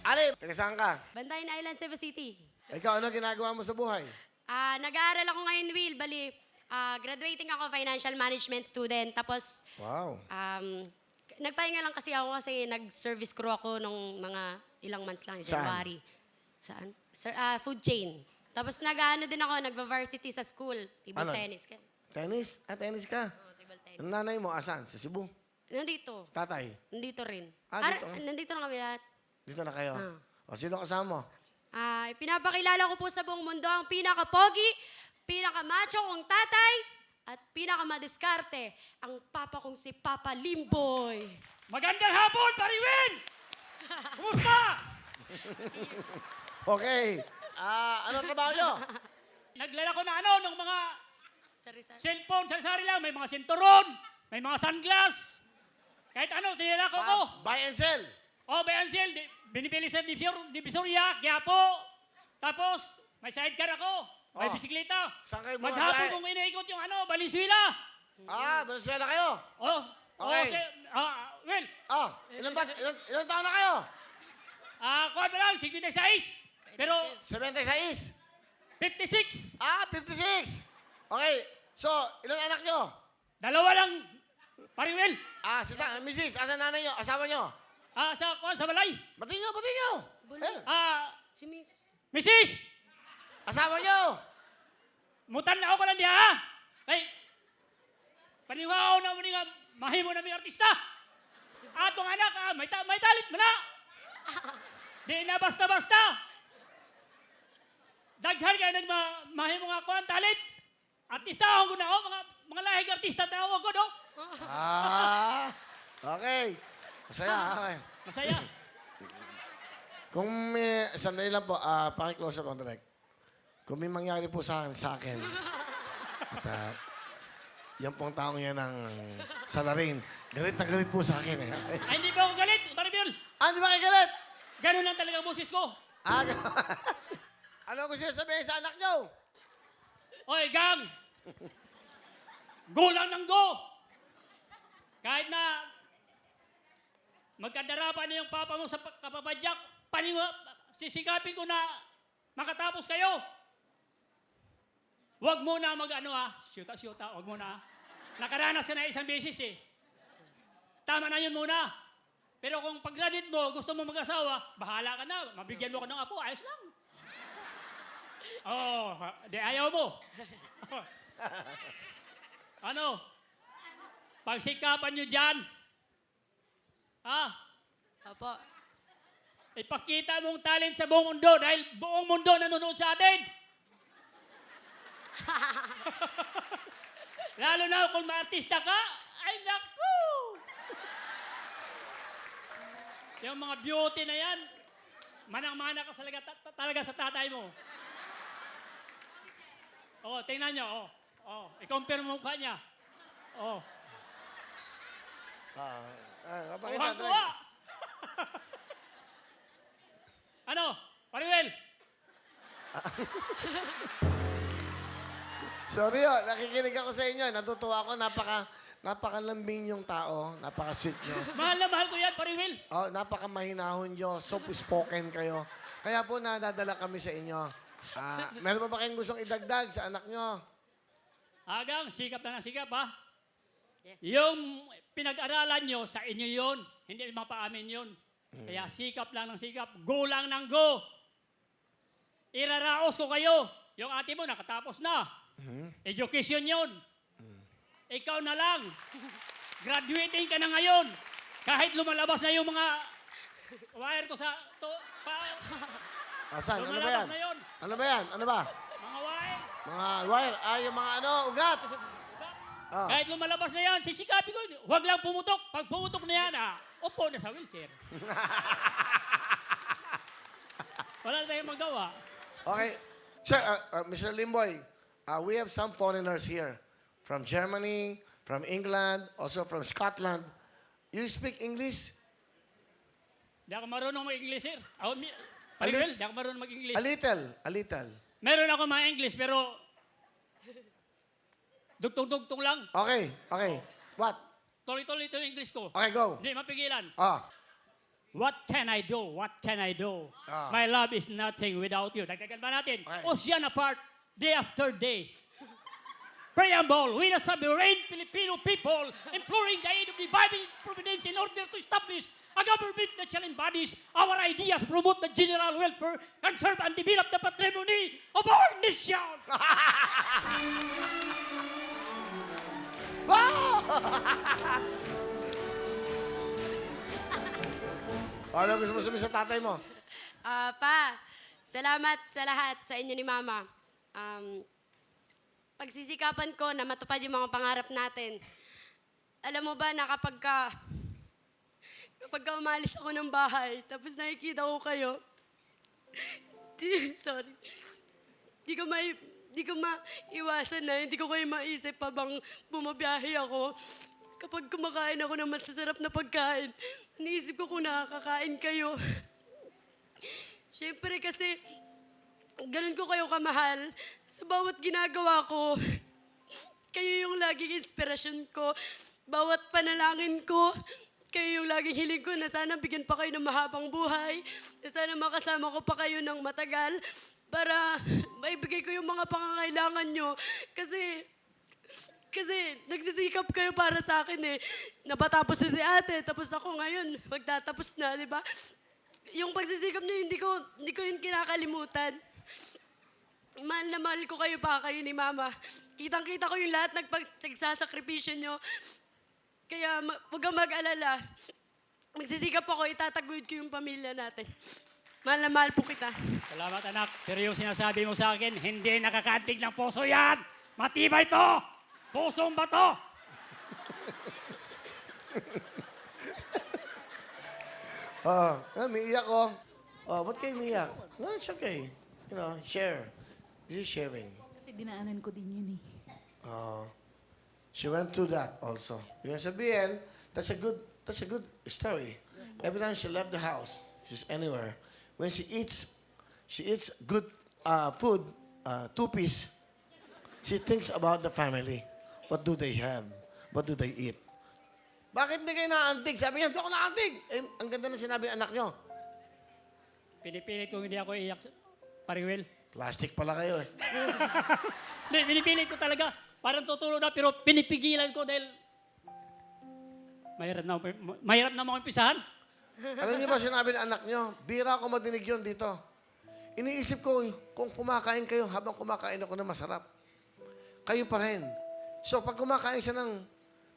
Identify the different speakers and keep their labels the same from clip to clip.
Speaker 1: Ali, taga saan ka?
Speaker 2: Bantayan Island, Cebu City.
Speaker 1: Ikaw, ano ginagawa mo sa buhay?
Speaker 2: Nag-aaral ako ngayon, Will. Bali, graduating ako financial management student. Tapos,
Speaker 1: Wow.
Speaker 2: nagpahinga lang kasi ako kasi nag-service crew ako nung mga ilang months lang,
Speaker 1: Saan?
Speaker 2: January. Saan? Food chain. Tapos nag-ano din ako, nag-varsity sa school, table
Speaker 1: Ano?
Speaker 2: tennis.
Speaker 1: Tennis? Tennis ka.
Speaker 2: Table tennis.
Speaker 1: Ang nanay mo, asan? Sa Cebu?
Speaker 2: Nandito.
Speaker 1: Tatay?
Speaker 2: Nandito rin.
Speaker 1: Dito ka?
Speaker 2: Nandito na kami lahat.
Speaker 1: Dito na kayo. O, sino kasama mo?
Speaker 2: Pinapakilala ko po sa buong mundo ang pinaka-pogi, pinaka-macho kong tatay, at pinaka-madiskarte, ang papa kong si Papa Limboy.
Speaker 3: Magandang hapon, Pariwin! Kumusta?
Speaker 1: Okay. Ano trabaho nyo?
Speaker 3: Naglalako na ng mga
Speaker 2: Sari-sari.
Speaker 3: cellphone, sari-sari lang. May mga sinturon, may mga sunglass. Kahit ano, tinilako ko.
Speaker 1: Buy and sell.
Speaker 3: O, Bayansel, binibili sa Divisoria, Quiapo. Tapos, may sidecar ako. May
Speaker 1: Oh.
Speaker 3: bisikleta.
Speaker 1: Saan kayo mga
Speaker 3: Maghapon
Speaker 1: biyahe?
Speaker 3: kong iniikot yung Valenzuela.
Speaker 1: Venezuela kayo?
Speaker 3: Oh,
Speaker 1: Okay.
Speaker 3: well,
Speaker 1: Ilan taon na kayo?
Speaker 3: kuha pa lang, 56. Pero,
Speaker 1: 76.
Speaker 3: 56.
Speaker 1: 56. Okay. So, ilan anak nyo?
Speaker 3: Dalawa lang, Pariwil.
Speaker 1: Mrs. Asan nanay nyo? Asawa nyo?
Speaker 3: Sa balay.
Speaker 1: Batiin nyo, batiin nyo. Eh,
Speaker 2: Si Miss.
Speaker 3: Mrs.
Speaker 1: asawa nyo.
Speaker 3: Mutan na ako ka lang diya, ha? Ay, paniwao na mo nga, mahimo na may artista. Atong anak, may talit mo na. Di na basta-basta. Daghan ka mahimo nga ako ang talit. Artista ako na, mga lahig artista tawag ko, no?
Speaker 1: Okay. Masaya, okay.
Speaker 3: Masaya.
Speaker 1: Kung may, sandali lang po, paki-close up ang direct. Kung may mangyari po sa akin, at yan pong taong yan ang salarin, galit na galit po sa akin eh. Okay?
Speaker 3: Ay, hindi ba ako galit, Maribel?
Speaker 1: Di ba kayo galit?
Speaker 3: Ganun lang talaga ang boses ko.
Speaker 1: Ano gusto nyo sabihin sa anak nyo?
Speaker 3: Oy, gang! Go lang ng go! Kahit na magkadarapan na yung papa mo sa kapapadyak, sisikapin ko na makatapos kayo. Huwag mo na syuta, huwag mo na. Nakaranas ka na isang beses eh. Tama na yun muna. Pero kung pag-graduate mo, gusto mo mag-asawa, bahala ka na. Mabigyan mo ko ng apo, ayos lang. Di ayaw mo. Ano? Pagsikapan nyo dyan.
Speaker 2: Opo.
Speaker 3: Ipakita mong talent sa buong mundo dahil buong mundo nanonood sa atin. Lalo na kung ma-artista ka, ay naku! Yung mga beauty na yan, manang-mana ka talaga sa tatay mo. Tingnan nyo, i-compare mo mukha niya.
Speaker 1: Kapakita,
Speaker 3: Kuha! Ano? Pariwel!
Speaker 1: Sorry nakikinig ako sa inyo. Natutuwa ako. Napakalambing yung tao. Napaka-sweet nyo.
Speaker 3: Mahal na mahal ko yan, Pariwel!
Speaker 1: Napakamahinahon nyo. Soft-spoken kayo. Kaya po nadadala kami sa inyo. Meron pa ba kayong gustong idagdag sa anak nyo?
Speaker 3: Agang, sikap na ng sikap, ha?
Speaker 2: Yes.
Speaker 3: Yung pinag-aralan nyo, sa inyo yun. Hindi mapaamin yun. Kaya sikap lang ng sikap. Go lang ng go. Iraraos ko kayo. Yung ate mo, nakatapos na. Education yun. Ikaw na lang. Graduating ka na ngayon. Kahit lumalabas na yung mga wire ko sa...
Speaker 1: Saan? Ano ba
Speaker 3: lumalabas
Speaker 1: yan?
Speaker 3: na yun.
Speaker 1: Ano ba yan? Ano ba?
Speaker 3: Mga wire.
Speaker 1: Mga wire. Yung mga ugat.
Speaker 3: Kahit lumalabas na yan, sisikapin ko. Huwag lang pumutok. Pag pumutok na yan, upo na sa wheelchair. Wala na tayong magawa.
Speaker 1: Okay. Sir, Mr. Limboy, we have some foreigners here. From Germany, from England, also from Scotland. You speak English?
Speaker 3: Di ako marunong mag-English, sir. Pariwel, di ako marunong mag-English.
Speaker 1: A little.
Speaker 3: Meron ako mga English, pero dugtong-dugtong lang.
Speaker 1: Okay. What?
Speaker 3: Tuloy-tuloy ito yung English ko.
Speaker 1: Okay, go.
Speaker 3: Hindi mapigilan. What can I do? What can I do?
Speaker 1: Ah.
Speaker 3: My love is nothing without you. Dagdagan ba natin?
Speaker 1: Okay.
Speaker 3: Ocean apart, day after day. Preamble, we the sovereign Filipino people imploring the aid of divine providence in order to establish a government that shall embodies our ideas, promote the general welfare, conserve and develop the patrimony of our nation.
Speaker 1: Ano gusto mo sabihin sa tatay mo?
Speaker 2: Pa, salamat sa lahat sa inyo ni Mama. Pagsisikapan ko na matupad yung mga pangarap natin. Alam mo ba na kapag ka umalis ako ng bahay, tapos nakikita ko kayo, sorry, di ko maiwasan na, hindi ko kayo maisip habang bumabiyahe ako. Kapag kumakain ako ng masasarap na pagkain, iniisip ko kung nakakakain kayo. Siyempre kasi, ganun ko kayo kamahal. Sa bawat ginagawa ko, kayo yung laging inspirasyon ko. Bawat panalangin ko, kayo yung laging hiling ko na sana bigyan pa kayo ng mahabang buhay, na sana makasama ko pa kayo ng matagal para maibigay ko yung mga pangangailangan nyo. Kasi nagsisikap kayo para sa akin eh. Napatapos na si ate, tapos ako ngayon, magtatapos na, di ba? Yung pagsisikap nyo, hindi ko yun kinakalimutan. Mahal na mahal ko kayo pa, kayo ni Mama. Kitang-kita ko yung lahat nagsasakripisyo nyo. Kaya huwag kang mag-alala. Magsisikap ako, itataguyod ko yung pamilya natin. Mahal na mahal po kita.
Speaker 3: Salamat anak, pero yung sinasabi mo sa akin, hindi nakakaantig ng puso yan. Matibay to! Pusong bato!
Speaker 1: May iyak ko. Ba't kayo umiyak? No, it's okay. You know, share. This is sharing.
Speaker 4: Kasi dinaanan ko din yun eh.
Speaker 1: She went through that also. Yung sabihin, that's a good story. Every time she left the house, she's anywhere. When she eats good food, two-piece, she thinks about the family. What do they have? What do they eat? Bakit hindi kayo naantig? Sabi niya, hindi ako naantig. Eh, ang ganda na sinabi ng anak niyo.
Speaker 3: Pinipilit kong hindi ako iiyak, Pariwel.
Speaker 1: Plastic pala kayo eh.
Speaker 3: Hindi, pinipilit ko talaga. Parang tutulog na, pero pinipigilan ko dahil mahirap na mga umpisahan.
Speaker 1: Alam niyo ba sinabi ng anak niyo? Bira ako madinig yun dito. Iniisip ko, kung kumakain kayo, habang kumakain ako na masarap, kayo pa rin. So, pag kumakain siya ng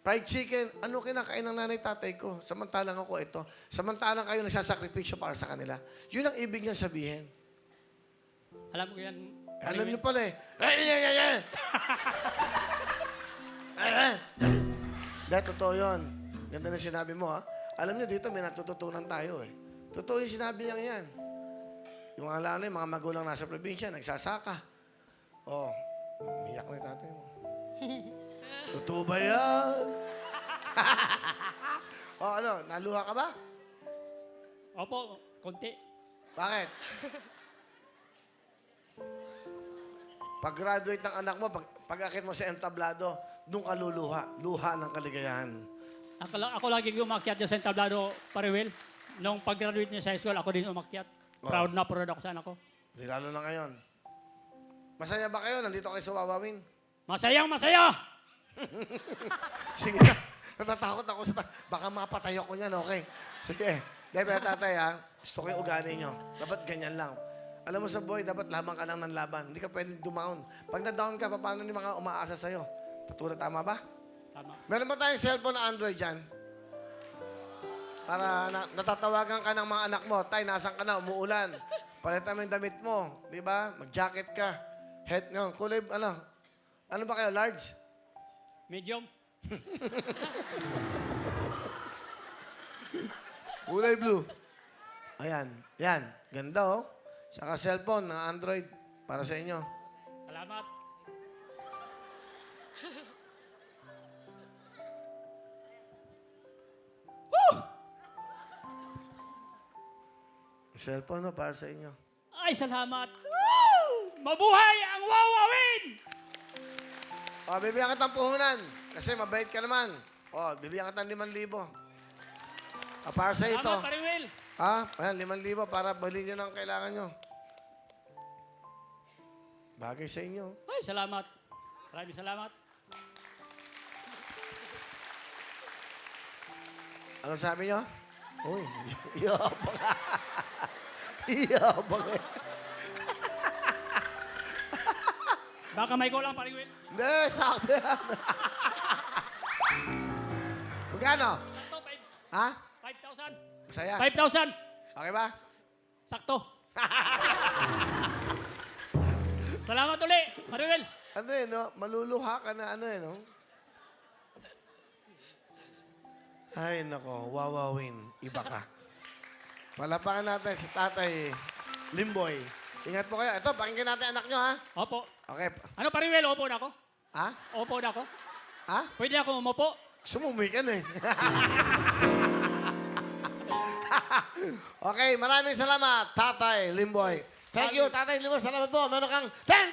Speaker 1: fried chicken, ano kinakain ng nanay tatay ko? Samantalang ako ito. Samantalang kayo nagsasakripisyo para sa kanila. Yun ang ibig niyang sabihin.
Speaker 3: Alam ko yan.
Speaker 1: Alam niyo pala eh. Dahil totoo yun. Ganda na sinabi mo ha. Alam niyo dito may natututunan tayo eh. Totoo yung sinabi niya yan. Yung alala yung mga magulang nasa probinsya, nagsasaka. Oh, umiyak na yung tatay mo. Totoo ba yan? Ano, naluha ka ba?
Speaker 3: Opo, konti.
Speaker 1: Bakit? Pag-graduate ng anak mo, pag-akit mo sa entablado, doon ka luluha. Luha ng kaligayahan.
Speaker 3: Ako lagi umakyat dyan sa entablado, Pariwel. Nung pag-graduate niya sa high school, ako din umakyat. Proud na proud ako sa anak ko.
Speaker 1: Di lalo na ngayon. Masaya ba kayo? Nandito kayo sa Wawawin?
Speaker 3: Masayang masaya!
Speaker 1: Sige na. Natatakot ako sa baka mapatay ako niyan, okay? Sige. Dahil tatay ha, gusto ko yung ugali nyo. Dapat ganyan lang. Alam mo sa boy, dapat lamang ka lang ng laban. Hindi ka pwedeng dumaon. Pag na-down ka, paano ni mga umaasa sa'yo? Tatulad, tama ba?
Speaker 3: Tama.
Speaker 1: Meron ba tayong cellphone na Android dyan? Para natatawagan ka ng mga anak mo. Tay, nasan ka na? Umuulan. Palitan mo yung damit mo. Di ba? Mag-jacket ka. Head, no, kulay, ano ba kayo? Large?
Speaker 3: Medium.
Speaker 1: Kulay blue. Ayan. Yan. Ganda, oh. Saka cellphone na Android para sa inyo.
Speaker 3: Salamat.
Speaker 1: Cellphone, no, para sa inyo.
Speaker 3: Ay, salamat. Woo! Mabuhay ang Wawawin!
Speaker 1: Bibigyan ka ng puhunan. Kasi mabait ka naman. Bibigyan ka ng 5,000. Para sa ito.
Speaker 3: Salamat, Pariwel.
Speaker 1: Ha? Ayan, 5,000 para bali nyo ng kailangan nyo. Bagay sa inyo.
Speaker 3: Ay, salamat. Maraming salamat.
Speaker 1: Ano sabi nyo? Uy, yabang. Yabang eh.
Speaker 3: Baka may kulang, paring Will.
Speaker 1: Hindi, sakto yan. Magkano?
Speaker 3: Sakto,
Speaker 1: Ha?
Speaker 3: 5,000.
Speaker 1: Masaya.
Speaker 3: 5,000.
Speaker 1: Okay ba?
Speaker 3: Sakto. Salamat uli, paring Will.
Speaker 1: Ano eh, no? Maluluha ka na ano eh, no? Ay, nako. Wawawin. Iba ka. Palapakan natin si Tatay Limboy. Ingat po kayo. Ito, pakinggan natin anak nyo, ha?
Speaker 3: Opo.
Speaker 1: Okay.
Speaker 3: Ano, paring Will? Opo na ako.
Speaker 1: Ha?
Speaker 3: Opo na ako.
Speaker 1: Ha?
Speaker 3: Pwede ako umupo.
Speaker 1: Sumumoy ka na eh. Okay, maraming salamat, Tatay Limboy. Thank you, Tatay Limboy. Salamat po. Meron kang 10,000